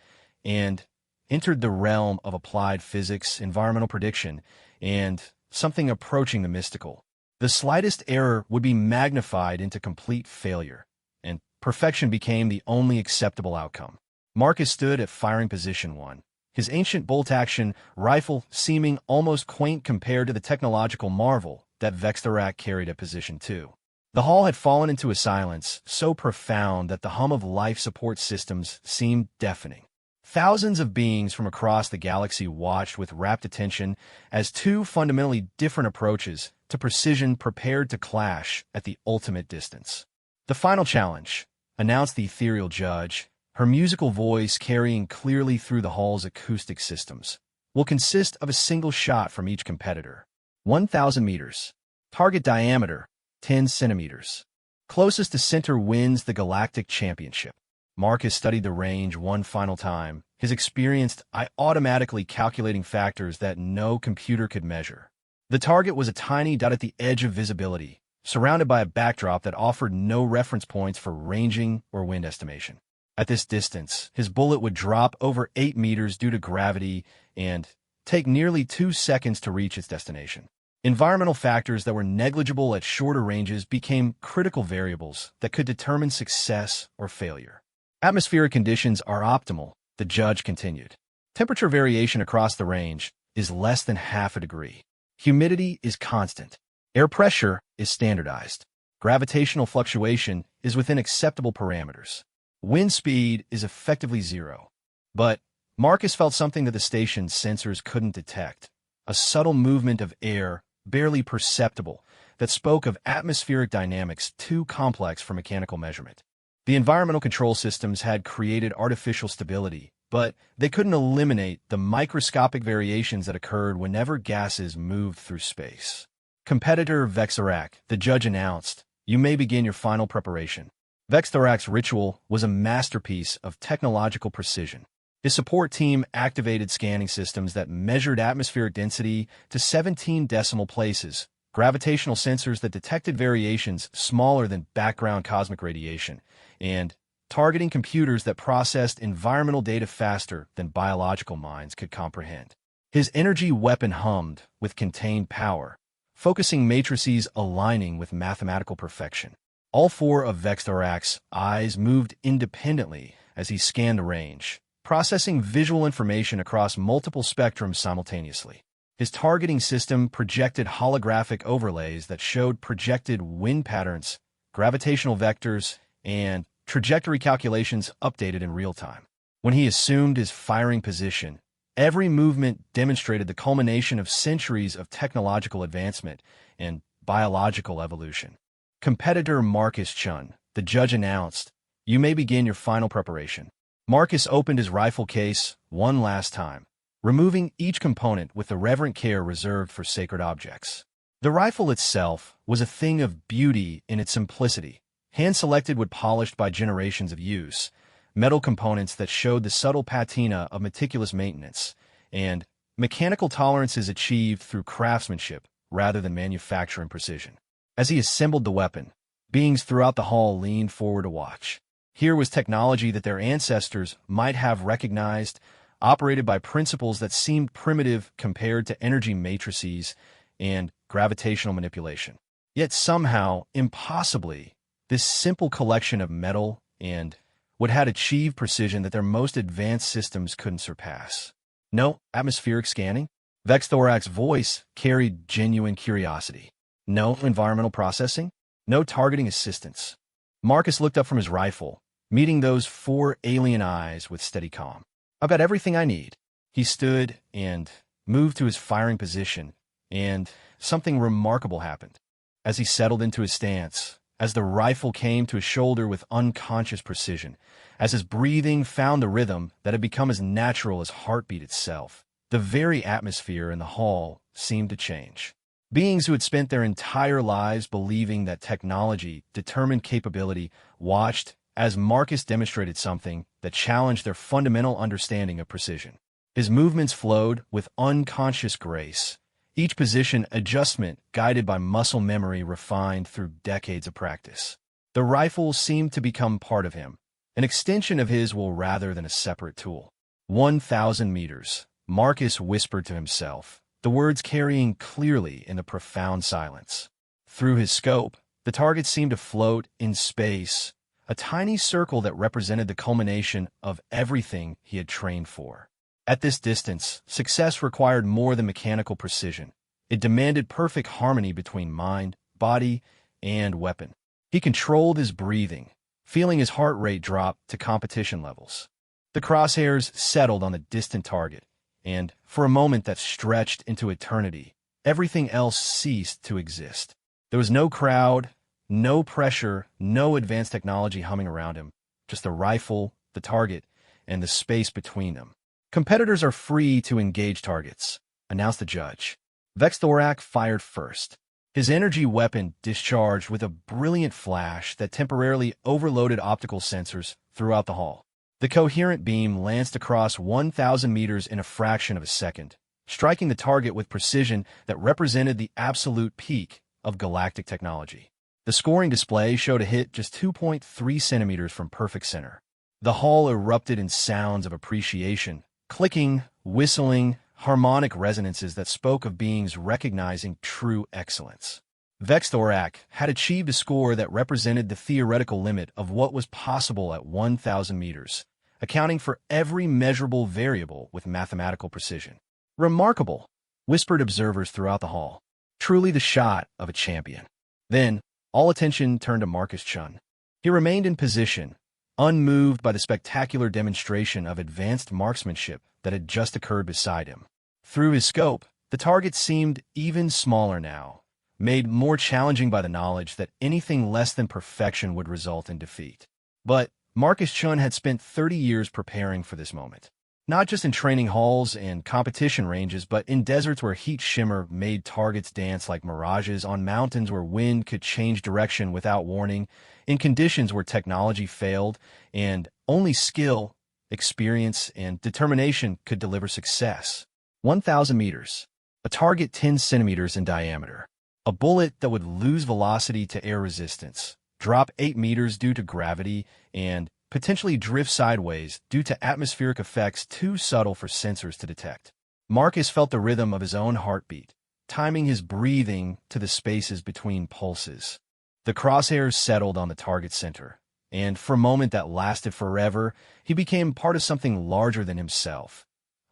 and entered the realm of applied physics, environmental prediction, and something approaching the mystical. The slightest error would be magnified into complete failure, and perfection became the only acceptable outcome. Marcus stood at firing position 1, his ancient bolt-action rifle seeming almost quaint compared to the technological marvel that Vexthorak carried at position 2. The hall had fallen into a silence so profound that the hum of life support systems seemed deafening. Thousands of beings from across the galaxy watched with rapt attention as two fundamentally different approaches to precision prepared to clash at the ultimate distance. The final challenge, announced the ethereal judge, her musical voice carrying clearly through the hall's acoustic systems, will consist of a single shot from each competitor. 1,000 meters. Target diameter, 10 centimeters. Closest to center wins the Galactic Championship. Marcus studied the range one final time, his experienced eye automatically calculating factors that no computer could measure. The target was a tiny dot at the edge of visibility, surrounded by a backdrop that offered no reference points for ranging or wind estimation. At this distance, his bullet would drop over 8 meters due to gravity and take nearly 2 seconds to reach its destination. Environmental factors that were negligible at shorter ranges became critical variables that could determine success or failure. Atmospheric conditions are optimal, the judge continued. Temperature variation across the range is less than half a degree. Humidity is constant. Air pressure is standardized. Gravitational fluctuation is within acceptable parameters. Wind speed is effectively zero. But Marcus felt something that the station's sensors couldn't detect, a subtle movement of air, barely perceptible, that spoke of atmospheric dynamics too complex for mechanical measurement. The environmental control systems had created artificial stability, but they couldn't eliminate the microscopic variations that occurred whenever gases moved through space. Competitor Vexthorak, the judge announced, "You may begin your final preparation." Vexthorak's ritual was a masterpiece of technological precision. His support team activated scanning systems that measured atmospheric density to 17 decimal places, gravitational sensors that detected variations smaller than background cosmic radiation, and targeting computers that processed environmental data faster than biological minds could comprehend. His energy weapon hummed with contained power, focusing matrices aligning with mathematical perfection. All four of Vexthorak's eyes moved independently as he scanned the range, processing visual information across multiple spectrums simultaneously. His targeting system projected holographic overlays that showed projected wind patterns, gravitational vectors, and trajectory calculations updated in real time. When he assumed his firing position, every movement demonstrated the culmination of centuries of technological advancement and biological evolution. Competitor Marcus Chun, the judge announced, "You may begin your final preparation." Marcus opened his rifle case one last time, removing each component with the reverent care reserved for sacred objects. The rifle itself was a thing of beauty in its simplicity, hand-selected wood polished by generations of use, metal components that showed the subtle patina of meticulous maintenance, and mechanical tolerances achieved through craftsmanship rather than manufacturing precision. As he assembled the weapon, beings throughout the hall leaned forward to watch. Here was technology that their ancestors might have recognized, operated by principles that seemed primitive compared to energy matrices and gravitational manipulation. Yet somehow, impossibly, this simple collection of metal and wood had achieved precision that their most advanced systems couldn't surpass. No atmospheric scanning? Vexthorak's voice carried genuine curiosity. No environmental processing? No targeting assistance? Marcus looked up from his rifle, meeting those four alien eyes with steady calm. "I've got everything I need." He stood and moved to his firing position, and something remarkable happened. As he settled into his stance, as the rifle came to his shoulder with unconscious precision, as his breathing found the rhythm that had become as natural as heartbeat itself, the very atmosphere in the hall seemed to change. Beings who had spent their entire lives believing that technology determined capability watched as Marcus demonstrated something that challenged their fundamental understanding of precision. His movements flowed with unconscious grace, each position adjustment guided by muscle memory refined through decades of practice. The rifle seemed to become part of him, an extension of his will rather than a separate tool. 1,000 meters, Marcus whispered to himself, the words carrying clearly in the profound silence. Through his scope, the target seemed to float in space, a tiny circle that represented the culmination of everything he had trained for. At this distance, success required more than mechanical precision. It demanded perfect harmony between mind, body, and weapon. He controlled his breathing, feeling his heart rate drop to competition levels. The crosshairs settled on the distant target, and for a moment that stretched into eternity, everything else ceased to exist. There was no crowd, no pressure, no advanced technology humming around him, just the rifle, the target, and the space between them. "Competitors are free to engage targets," announced the judge. Vexthorak fired first. His energy weapon discharged with a brilliant flash that temporarily overloaded optical sensors throughout the hall. The coherent beam lanced across 1,000 meters in a fraction of a second, striking the target with precision that represented the absolute peak of galactic technology. The scoring display showed a hit just 2.3 centimeters from perfect center. The hall erupted in sounds of appreciation, clicking, whistling, harmonic resonances that spoke of beings recognizing true excellence. Vexthorak had achieved a score that represented the theoretical limit of what was possible at 1,000 meters, accounting for every measurable variable with mathematical precision. "Remarkable," whispered observers throughout the hall. "Truly the shot of a champion." Then, all attention turned to Marcus Chun. He remained in position, unmoved by the spectacular demonstration of advanced marksmanship that had just occurred beside him. Through his scope, the target seemed even smaller now, made more challenging by the knowledge that anything less than perfection would result in defeat. But Marcus Chun had spent 30 years preparing for this moment. Not just in training halls and competition ranges, but in deserts where heat shimmer made targets dance like mirages, on mountains where wind could change direction without warning, in conditions where technology failed, and only skill, experience, and determination could deliver success. 1,000 meters, a target 10 centimeters in diameter, a bullet that would lose velocity to air resistance, drop 8 meters due to gravity, and potentially drift sideways due to atmospheric effects too subtle for sensors to detect. Marcus felt the rhythm of his own heartbeat, timing his breathing to the spaces between pulses. The crosshairs settled on the target center, and for a moment that lasted forever, he became part of something larger than himself.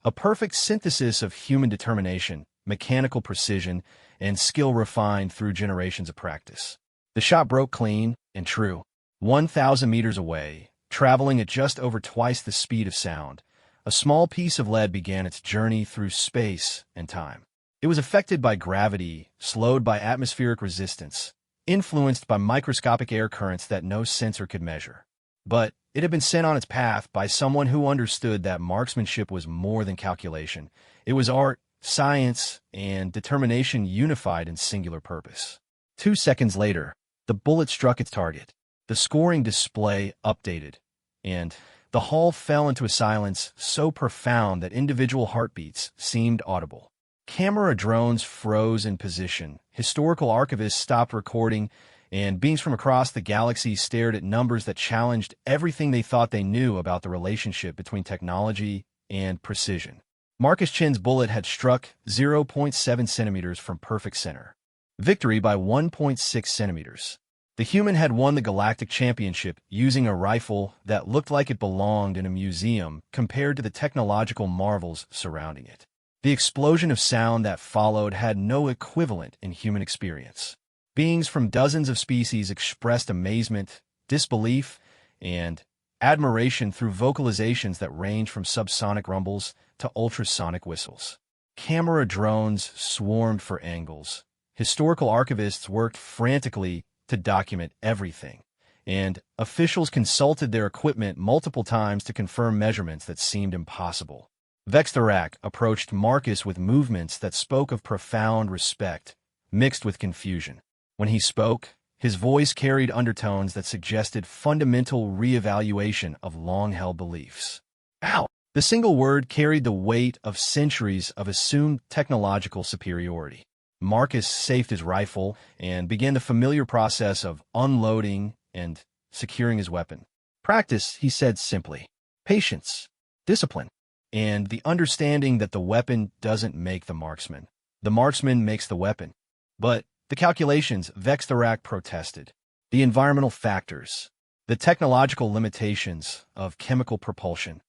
A perfect synthesis of human determination, mechanical precision, and skill refined through generations of practice. The shot broke clean and true. 1,000 meters away, traveling at just over twice the speed of sound, a small piece of lead began its journey through space and time. It was affected by gravity, slowed by atmospheric resistance, influenced by microscopic air currents that no sensor could measure. But it had been sent on its path by someone who understood that marksmanship was more than calculation. It was art, science, and determination unified in singular purpose. 2 seconds later, the bullet struck its target. The scoring display updated, and the hall fell into a silence so profound that individual heartbeats seemed audible. Camera drones froze in position, historical archivists stopped recording, and beings from across the galaxy stared at numbers that challenged everything they thought they knew about the relationship between technology and precision. Marcus Chin's bullet had struck 0.7 centimeters from perfect center. Victory by 1.6 centimeters. The human had won the Galactic Championship using a rifle that looked like it belonged in a museum compared to the technological marvels surrounding it. The explosion of sound that followed had no equivalent in human experience. Beings from dozens of species expressed amazement, disbelief, and admiration through vocalizations that ranged from subsonic rumbles to ultrasonic whistles. Camera drones swarmed for angles. Historical archivists worked frantically to document everything, and officials consulted their equipment multiple times to confirm measurements that seemed impossible. Vexthorak approached Marcus with movements that spoke of profound respect, mixed with confusion. When he spoke, his voice carried undertones that suggested fundamental reevaluation of long-held beliefs. "Ow!" The single word carried the weight of centuries of assumed technological superiority. Marcus safed his rifle and began the familiar process of unloading and securing his weapon. "Practice," he said simply. "Patience, discipline, and the understanding that the weapon doesn't make the marksman. The marksman makes the weapon." But the calculations, Vexthorak protested. The environmental factors, the technological limitations of chemical propulsion,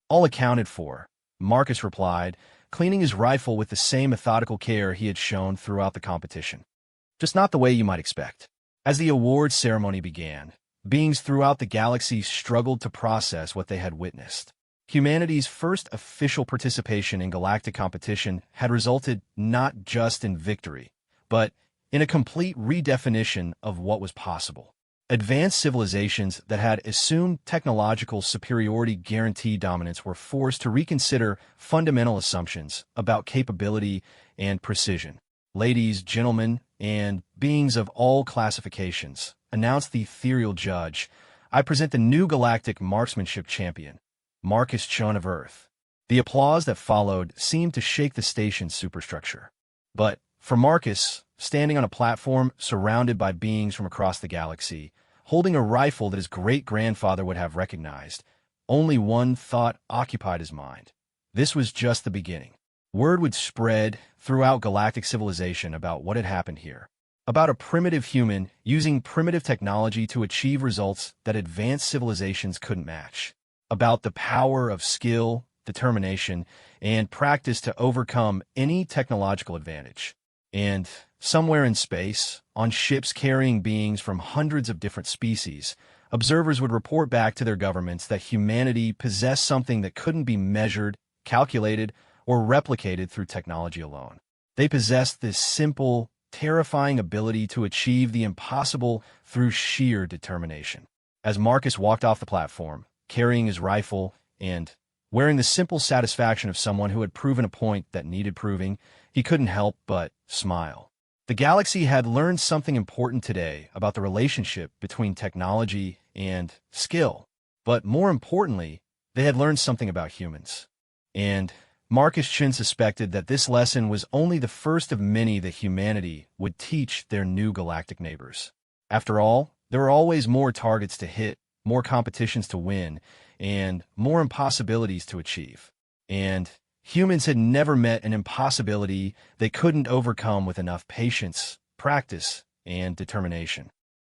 all accounted for, Marcus replied, cleaning his rifle with the same methodical care he had shown throughout the competition. Just not the way you might expect. As the awards ceremony began, beings throughout the galaxy struggled to process what they had witnessed. Humanity's first official participation in galactic competition had resulted not just in victory, but in a complete redefinition of what was possible. Advanced civilizations that had assumed technological superiority guaranteed dominance were forced to reconsider fundamental assumptions about capability and precision. "Ladies, gentlemen, and beings of all classifications," announced the ethereal judge, "I present the new galactic marksmanship champion, Marcus Chun of Earth." The applause that followed seemed to shake the station's superstructure. But for Marcus, standing on a platform surrounded by beings from across the galaxy, holding a rifle that his great-grandfather would have recognized, only one thought occupied his mind. This was just the beginning. Word would spread throughout galactic civilization about what had happened here. About a primitive human using primitive technology to achieve results that advanced civilizations couldn't match. About the power of skill, determination, and practice to overcome any technological advantage. And somewhere in space, on ships carrying beings from hundreds of different species, observers would report back to their governments that humanity possessed something that couldn't be measured, calculated, or replicated through technology alone. They possessed this simple, terrifying ability to achieve the impossible through sheer determination. As Marcus walked off the platform, carrying his rifle and wearing the simple satisfaction of someone who had proven a point that needed proving, he couldn't help but smile. The galaxy had learned something important today about the relationship between technology and skill. But more importantly, they had learned something about humans. And Marcus Chin suspected that this lesson was only the first of many that humanity would teach their new galactic neighbors. After all, there are always more targets to hit, more competitions to win, and more impossibilities to achieve. And humans had never met an impossibility they couldn't overcome with enough patience, practice, and determination.